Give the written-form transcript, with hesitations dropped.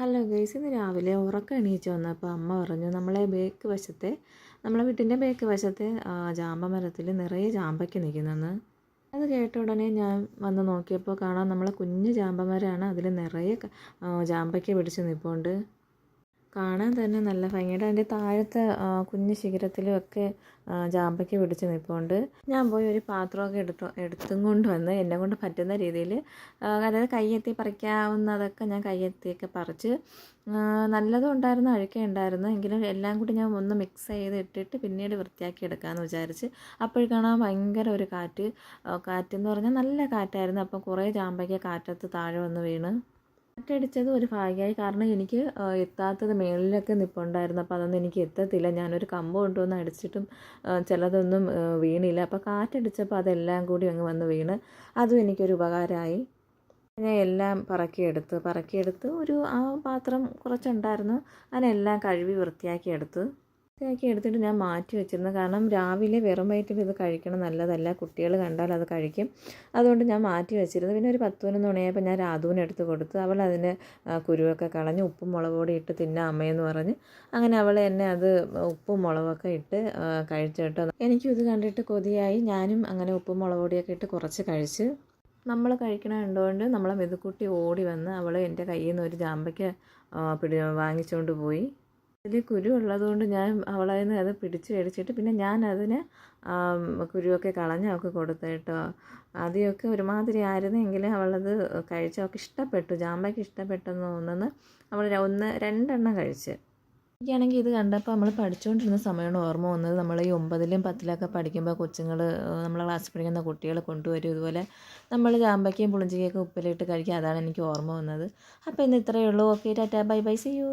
Hello guys, ഇന്ന് രാവിലെ ഉറക്കം എണീച്ച് വന്നപ്പോൾ അമ്മ പറഞ്ഞു നമ്മളെ വീട്ടിൻ്റെ ബേക്ക് വശത്തെ ജാമ്പ മരത്തിൽ നിറയെ ജാമ്പയ്ക്ക നിൽക്കുന്നെന്ന്. അത് കേട്ട ഉടനെ ഞാൻ വന്ന് നോക്കിയപ്പോൾ കാണാം നമ്മളെ കുഞ്ഞ് ജാമ്പ മരമാണ്. അതിൽ നിറയെ ജാമ്പയ്ക്ക പിടിച്ച് നിൽപ്പുണ്ട്. കാണാൻ തന്നെ നല്ല ഭംഗിയുണ്ട്. അതിൻ്റെ താഴത്തെ കുഞ്ഞ് ശിഖരത്തിലുമൊക്കെ ജാമ്പയ്ക്ക പിടിച്ച് നിൽപ്പുണ്ട്. ഞാൻ പോയി ഒരു പാത്രമൊക്കെ എടുത്തും കൊണ്ട് വന്ന് എന്നെ കൊണ്ട് പറ്റുന്ന രീതിയിൽ, അതായത് കയ്യെത്തി പറിക്കാവുന്നതൊക്കെ ഞാൻ കയ്യെത്തിയൊക്കെ പറിച്ച്. നല്ലതും ഉണ്ടായിരുന്നു, അഴുക്കം ഉണ്ടായിരുന്നു. എങ്കിലും എല്ലാം കൂടി ഞാൻ ഒന്ന് മിക്സ് ചെയ്ത് ഇട്ടിട്ട് പിന്നീട് വൃത്തിയാക്കി എടുക്കാമെന്ന് വിചാരിച്ച്. അപ്പോഴേക്കാണ് ഭയങ്കര ഒരു കാറ്റെന്ന് പറഞ്ഞാൽ നല്ല കാറ്റായിരുന്നു. അപ്പോൾ കുറേ ജാമ്പയ്ക്ക കാറ്റത്ത് താഴെ വന്ന് വീണ്. കാറ്റടിച്ചത് ഒരു ഭാഗ്യമായി. കാരണം എനിക്ക് എത്താത്തത് മേളിലൊക്കെ നിൽപ്പുണ്ടായിരുന്നു. അപ്പോൾ അതൊന്നും എനിക്ക് എത്തത്തില്ല. ഞാനൊരു കമ്പ് കൊണ്ടുവന്ന് അടിച്ചിട്ടും ചിലതൊന്നും വീണില്ല. അപ്പോൾ കാറ്റടിച്ചപ്പോൾ അതെല്ലാം കൂടി അങ്ങ് വന്ന് വീണ്. അതും എനിക്കൊരു ഉപകാരമായി. ഞാൻ എല്ലാം പറക്കിയെടുത്ത് ആ പാത്രം കുറച്ചുണ്ടായിരുന്നു. അതിനെല്ലാം കഴുകി വൃത്തിയാക്കി എടുത്തിട്ട് ഞാൻ മാറ്റി വെച്ചിരുന്നു. കാരണം രാവിലെ വെറും വയറ്റിൽ ഇത് കഴിക്കണം നല്ലതല്ല, കുട്ടികൾ കണ്ടാൽ അത് കഴിക്കും. അതുകൊണ്ട് ഞാൻ മാറ്റി വെച്ചിരുന്നു. പിന്നെ ഒരു 10-11 മണിയായപ്പോൾ ഞാൻ രാധുവിന് എടുത്ത് കൊടുത്തു. അവൾ അതിന് കുരുവൊക്കെ കളഞ്ഞ് ഉപ്പും മുളക് പൊടി ഇട്ട് തിന്നാം അമ്മയെന്ന് പറഞ്ഞ് അങ്ങനെ അവൾ എന്നെ അത് ഉപ്പും മുളകൊക്കെ ഇട്ട് കഴിച്ചു കേട്ടോ. എനിക്കും ഇത് കണ്ടിട്ട് കൊതിയായി. ഞാനും അങ്ങനെ ഉപ്പും മുളക് പൊടിയൊക്കെ ഇട്ട് കുറച്ച് കഴിച്ച്. നമ്മൾ കഴിക്കണ കണ്ടുകൊണ്ട് നമ്മളെ മെതുക്കുട്ടി ഓടി വന്ന് അവൾ എൻ്റെ കയ്യിൽ നിന്ന് ഒരു ജാമ്പയ്ക്ക വാങ്ങിച്ചുകൊണ്ട് പോയി. അതിൽ കുരു ഉള്ളതുകൊണ്ട് ഞാൻ അവളെ നിന്ന് അത് പിടിച്ച് മേടിച്ചിട്ട് പിന്നെ ഞാൻ അതിന് കുരുവൊക്കെ കളഞ്ഞ് അവൾക്ക് കൊടുത്തു കേട്ടോ. ആദ്യമൊക്കെ ഒരുമാതിരി ആയിരുന്നെങ്കിലും അവളത് കഴിച്ച് അവൾക്ക് ഇഷ്ടപ്പെട്ടു. ജാമ്പയ്ക്ക് ഇഷ്ടപ്പെട്ടെന്ന് തോന്നുന്നു. അവൾ 1-2 കഴിച്ച്. എനിക്കാണെങ്കിൽ ഇത് കണ്ടപ്പോൾ നമ്മൾ പഠിച്ചുകൊണ്ടിരുന്ന സമയമാണ് ഓർമ്മ വന്നത്. നമ്മൾ ഈ 9ലും 10ലൊക്കെ പഠിക്കുമ്പോൾ കൊച്ചുങ്ങൾ, നമ്മളെ ക്ലാസ്സിൽ പഠിക്കുന്ന കുട്ടികൾ കൊണ്ടുവരും ഇതുപോലെ നമ്മൾ ജാമ്പയ്ക്കയും പുളിഞ്ചിക്കയൊക്കെ ഉപ്പിലിട്ട് കഴിക്കുക. അതാണ് എനിക്ക് ഓർമ്മ വന്നത്. അപ്പോൾ ഇന്ന് ഇത്രയേ ഉള്ളൂ. Okay, tata, bye bye, see U.